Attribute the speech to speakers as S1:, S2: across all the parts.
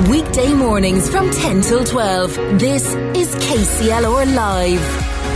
S1: Weekday mornings from 10 till 12. This is KCLR Live.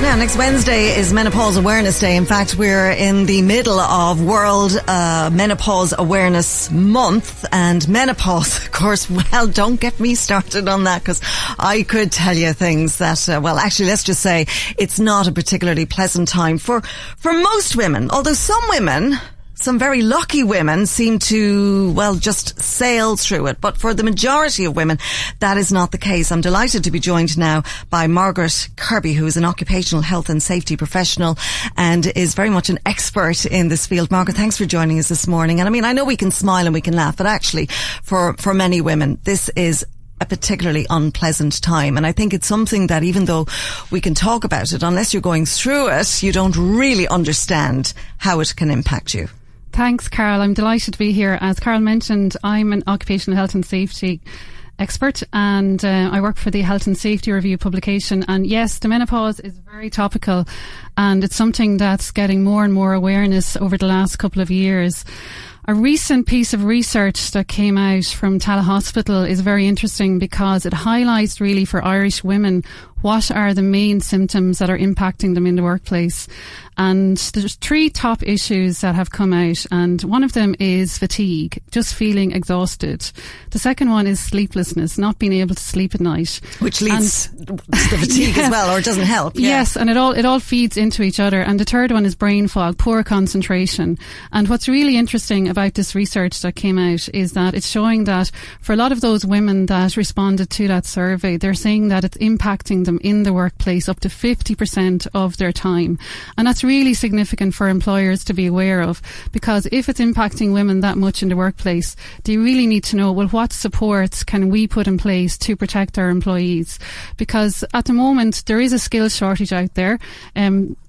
S2: Now, next Wednesday is Menopause Awareness Day. In fact, we're in the middle of World Menopause Awareness Month. And menopause, of course, well, don't get me started on that, because I could tell you things that, well, actually, let's just say it's not a particularly pleasant time for most women. Although some women, some very lucky women, seem to, well, just sail through it. But for the majority of women, that is not the case. I'm delighted to be joined now by Margaret Kirby, who is an occupational health and safety professional and is very much an expert in this field. Margaret, thanks for joining us this morning. And I mean, I know we can smile and we can laugh, but actually, for many women, this is a particularly unpleasant time. And I think it's something that, even though we can talk about it, unless you're going through it, you don't really understand how it can impact you.
S3: Thanks, Carol. I'm delighted to be here. As Carol mentioned, I'm an occupational health and safety expert, and I work for the Health and Safety Review publication. And yes, the menopause is very topical, and it's something that's getting more and more awareness over the last couple of years. A recent piece of research that came out from Tallaght Hospital is very interesting, because it highlights really for Irish women what are the main symptoms that are impacting them in the workplace. And there's 3 top issues that have come out, and one of them is fatigue, just feeling exhausted. The second one is sleeplessness, not being able to sleep at night,
S2: which leads to the fatigue as well, or it doesn't help. Yeah.
S3: Yes, and it all feeds into each other. And the third one is brain fog, poor concentration. And what's really interesting about this research that came out is that it's showing that for a lot of those women that responded to that survey, they're saying that it's impacting them in the workplace up to 50% of their time. And that's really significant for employers to be aware of, because if it's impacting women that much in the workplace, they really need to know, well, what supports can we put in place to protect our employees? Because at the moment, there is a skills shortage out there.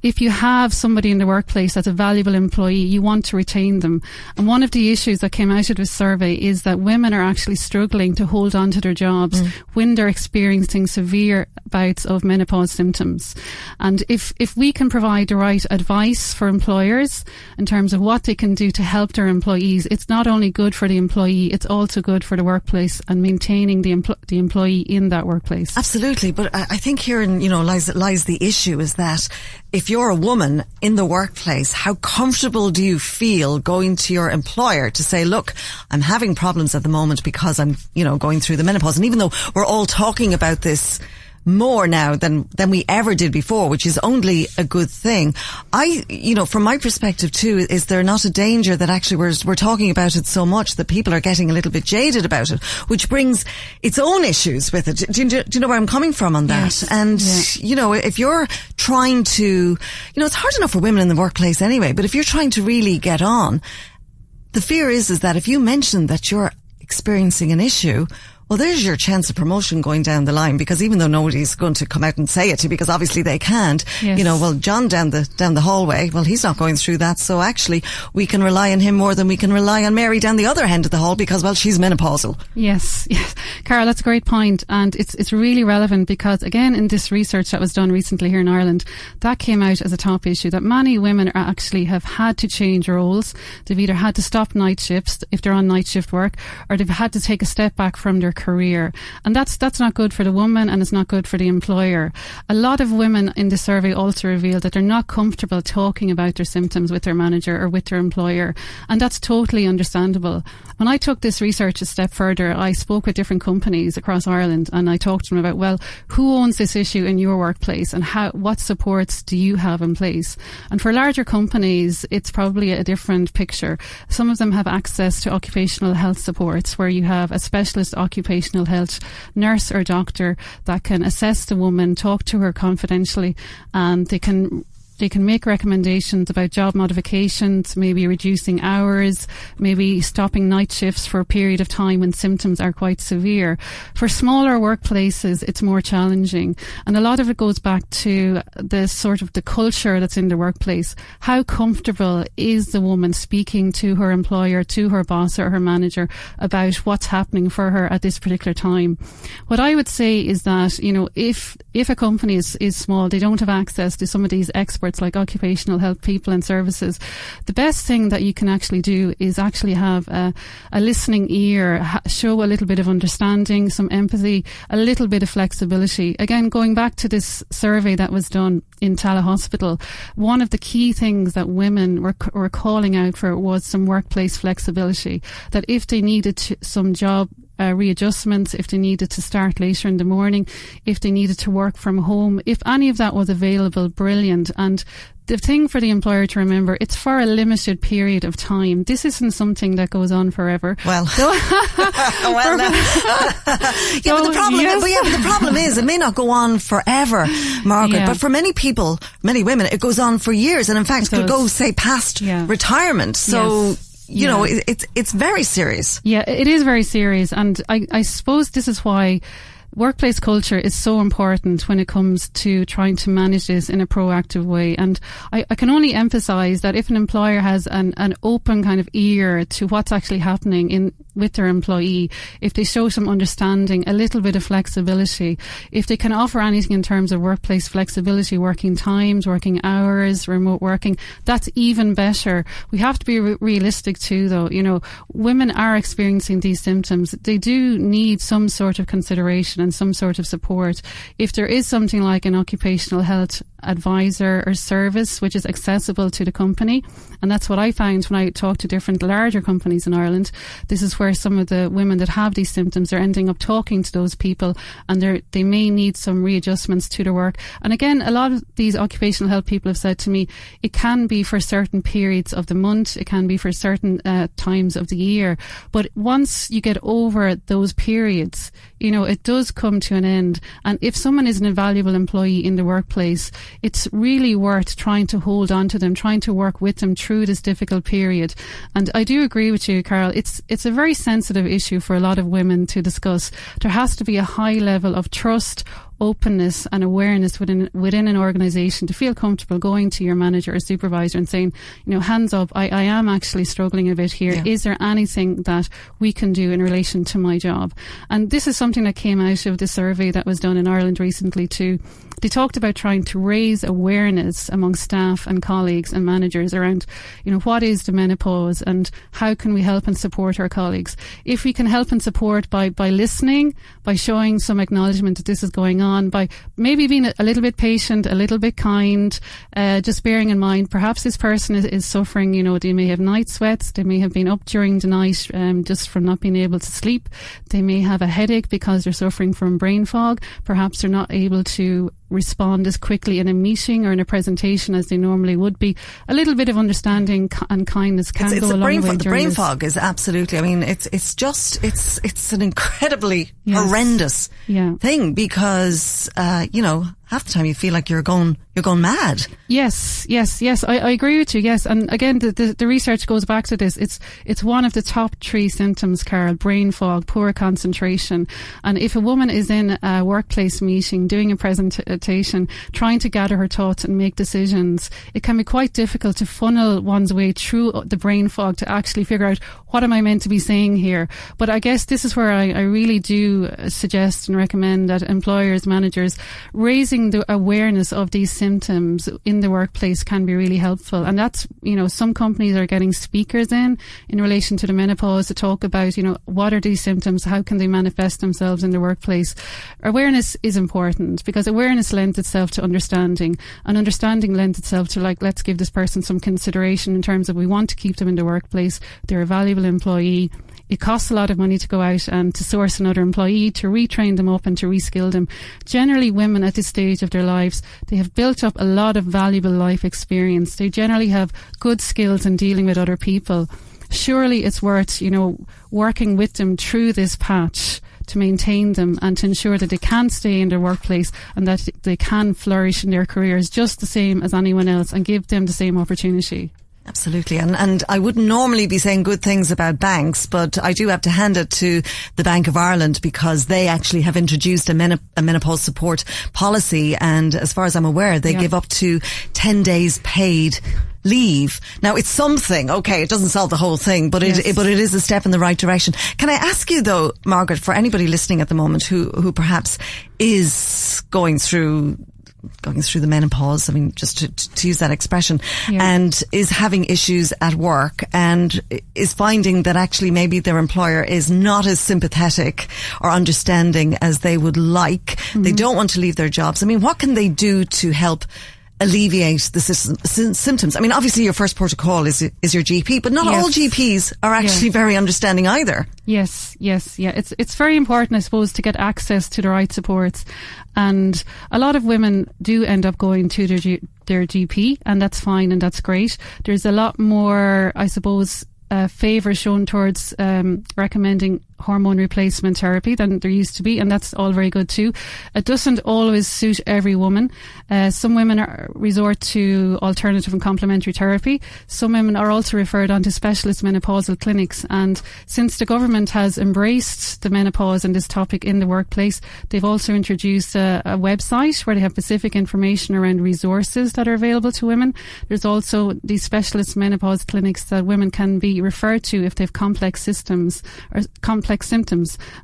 S3: If you have somebody in the workplace that's a valuable employee, you want to retain them. And one of the issues that came out of this survey is that women are actually struggling to hold on to their jobs when they're experiencing severe bouts of menopause symptoms. And if we can provide the right advice for employers in terms of what they can do to help their employees, it's not only good for the employee, it's also good for the workplace and maintaining the employee in that workplace.
S2: Absolutely. But I think herein, lies the issue, is that if you're a woman in the workplace, how comfortable do you feel going to your employer to say, look, I'm having problems at the moment because I'm, going through the menopause. And even though we're all talking about this more now than we ever did before, which is only a good thing. From my perspective too, is there not a danger that actually we're talking about it so much that people are getting a little bit jaded about it, which brings its own issues with it. Do you know where I'm coming from on that?
S3: Yes.
S2: And, if you're trying to, it's hard enough for women in the workplace anyway, but if you're trying to really get on, the fear is that if you mention that you're experiencing an issue, well, there's your chance of promotion going down the line, because even though nobody's going to come out and say it to you, because obviously they can't,
S3: yes.
S2: Well, John down the hallway, well, he's not going through that. So actually we can rely on him more than we can rely on Mary down the other end of the hall, because, well, she's menopausal.
S3: Yes. Carol, that's a great point. And it's really relevant, because again, in this research that was done recently here in Ireland, that came out as a top issue, that many women actually have had to change roles. They've either had to stop night shifts if they're on night shift work, or they've had to take a step back from their career. And that's not good for the woman, and it's not good for the employer. A lot of women in the survey also revealed that they're not comfortable talking about their symptoms with their manager or with their employer. And that's totally understandable. When I took this research a step further, I spoke with different companies across Ireland, and I talked to them about, well, who owns this issue in your workplace, and what supports do you have in place? And for larger companies, it's probably a different picture. Some of them have access to occupational health supports, where you have a specialist occupational health nurse or doctor that can assess the woman, talk to her confidentially, and they can make recommendations about job modifications, maybe reducing hours, maybe stopping night shifts for a period of time when symptoms are quite severe. For smaller workplaces, it's more challenging. And a lot of it goes back to the culture that's in the workplace. How comfortable is the woman speaking to her employer, to her boss or her manager about what's happening for her at this particular time? What I would say is that, if a company is small, they don't have access to some of these experts experts like occupational health people and services, the best thing that you can actually do is actually have a listening ear, show a little bit of understanding, some empathy, a little bit of flexibility. Again, going back to this survey that was done in Tala Hospital, one of the key things that women were calling out for was some workplace flexibility, that if they needed some job readjustments, if they needed to start later in the morning, if they needed to work from home, if any of that was available, brilliant. And the thing for the employer to remember, it's for a limited period of time. This isn't something that goes on forever.
S2: Well, but the problem is it may not go on forever, Margaret, but for many people, many women, it goes on for years, and in fact could go, say, past retirement. So you know, it's very serious. Yeah, it is very serious. And I suppose this is why workplace culture is so important when it comes to trying to manage this in a proactive way. And I can only emphasize that if an employer has an open kind of ear to what's actually happening with their employee, if they show some understanding, a little bit of flexibility, if they can offer anything in terms of workplace flexibility, working times, working hours, remote working, that's even better. We have to be realistic too, though. You know, women are experiencing these symptoms. They do need some sort of consideration and some sort of support. If there is something like an occupational health advisor or service which is accessible to the company, and that's what I found when I talked to different larger companies in Ireland. This is where some of the women that have these symptoms are ending up talking to those people, and they may need some readjustments to their work. And again, a lot of these occupational health people have said to me, it can be for certain periods of the month, it can be for certain times of the year, but once you get over those periods, you know, it does come to an end. And if someone is an invaluable employee in the workplace, it's really worth trying to hold on to them, trying to work with them through this difficult period. And I do agree with you, Carol. It's a very sensitive issue for a lot of women to discuss. There has to be a high level of trust, openness and awareness within an organisation to feel comfortable going to your manager or supervisor and saying, you know, hands up, I am actually struggling a bit here. Yeah. Is there anything that we can do in relation to my job? And this is something that came out of the survey that was done in Ireland recently too. They talked about trying to raise awareness among staff and colleagues and managers around, you know, what is the menopause and how can we help and support our colleagues? If we can help and support by listening, by showing some acknowledgement that this is going on, by maybe being a little bit patient, a little bit kind, just bearing in mind perhaps this person is suffering, you know, they may have night sweats, they may have been up during the night just from not being able to sleep, they may have a headache because they're suffering from brain fog, perhaps they're not able to respond as quickly in a meeting or in a presentation as they normally would be. A little bit of understanding and kindness can go a long way. The brain fog is absolutely, I mean, it's an incredibly horrendous thing because, you know, half the time you feel like you're going mad. Yes. I agree with you. Yes. And again, the research goes back to this. It's one of the top 3 symptoms, Carol: brain fog, poor concentration. And if a woman is in a workplace meeting, doing a presentation, trying to gather her thoughts and make decisions, it can be quite difficult to funnel one's way through the brain fog to actually figure out, what am I meant to be saying here? But I guess this is where I really do suggest and recommend that employers, managers, raising the awareness of these symptoms in the workplace can be really helpful. And that's, you know, some companies are getting speakers in relation to the menopause to talk about, you know, what are these symptoms? How can they manifest themselves in the workplace? Awareness is important because awareness lends itself to understanding, and understanding lends itself to, like, let's give this person some consideration in terms of we want to keep them in the workplace. They're a valuable employee. It costs a lot of money to go out and to source another employee, to retrain them up and to reskill them. Generally, women at this stage of their lives, they have built up a lot of valuable life experience. They generally have good skills in dealing with other people. Surely it's worth, you know, working with them through this patch to maintain them and to ensure that they can stay in their workplace and that they can flourish in their careers just the same as anyone else and give them the same opportunity. Absolutely. And I wouldn't normally be saying good things about banks, but I do have to hand it to the Bank of Ireland because they actually have introduced a menopause support policy. And as far as I'm aware, they give up to 10 days paid leave. Now, it's something. Okay, it doesn't solve the whole thing, but it is a step in the right direction. Can I ask you though, Margaret, for anybody listening at the moment who perhaps is going through going through the menopause, I mean, just to use that expression, and is having issues at work and is finding that actually maybe their employer is not as sympathetic or understanding as they would like. They don't want to leave their jobs. I mean, what can they do to help alleviate the symptoms? I mean, obviously your first protocol is your GP, but not all GPs are actually very understanding either. Yes.
S3: It's very important, I suppose, to get access to the right supports. And a lot of women do end up going to their GP, and that's fine and that's great. There's a lot more, I suppose, favour shown towards recommending hormone replacement therapy than there used to be, and that's all very good too. It doesn't always suit every woman. Some women resort to alternative and complementary therapy. Some women are also referred on to specialist menopausal clinics, and since the government has embraced the menopause and this topic in the workplace, they've also introduced a website where they have specific information around resources that are available to women. There's also these specialist menopause clinics that women can be referred to if they have complex symptoms,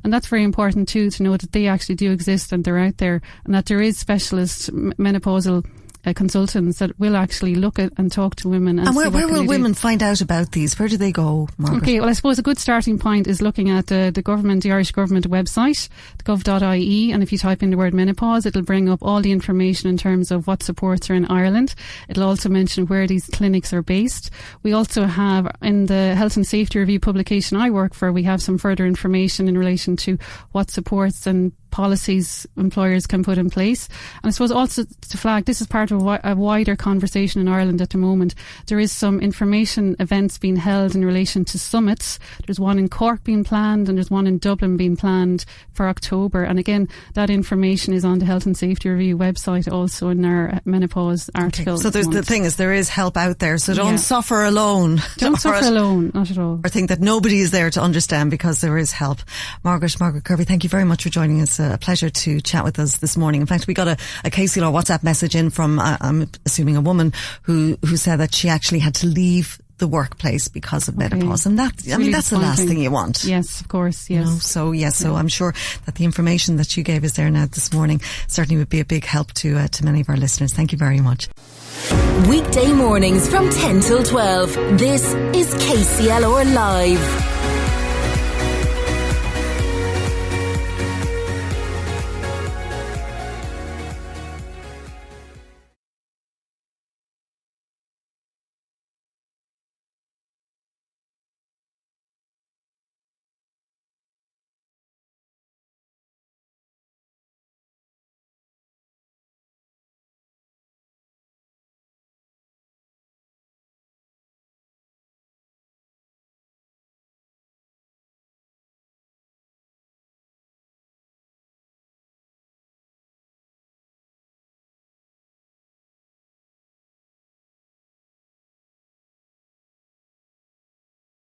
S3: and that's very important too, to know that they actually do exist and they're out there, and that there is specialist menopausal consultants that will actually look at and talk to women. And
S2: where will women find out about these? Where do they go, Margaret?
S3: Okay, well, I suppose a good starting point is looking at the Irish government website, gov.ie, and if you type in the word menopause, it'll bring up all the information in terms of what supports are in Ireland. It'll also mention where these clinics are based. We also have, in the Health and Safety Review publication I work for, we have some further information in relation to what supports and policies employers can put in place. And I suppose also to flag, this is part of a wider conversation in Ireland at the moment. There is some information events being held in relation to summits. There's one in Cork being planned, and there's one in Dublin being planned for October. And again, that information is on the Health and Safety Review website, also in our menopause article.
S2: Okay. So the thing is, there is help out there, so don't suffer alone.
S3: Don't suffer alone, not at all.
S2: Or think that nobody is there to understand, because there is help. Margaret Kirby, thank you very much for joining us. A pleasure to chat with us this morning. In fact, we got a KCLR WhatsApp message in from, I'm assuming, a woman who said that she actually had to leave the workplace because of menopause, and that's the last thing you want.
S3: Yes, of course. Yes.
S2: You know? So I'm sure that the information that you gave us there now this morning certainly would be a big help to many of our listeners. Thank you very much.
S1: Weekday mornings from 10 till 12. This is KCLR Live.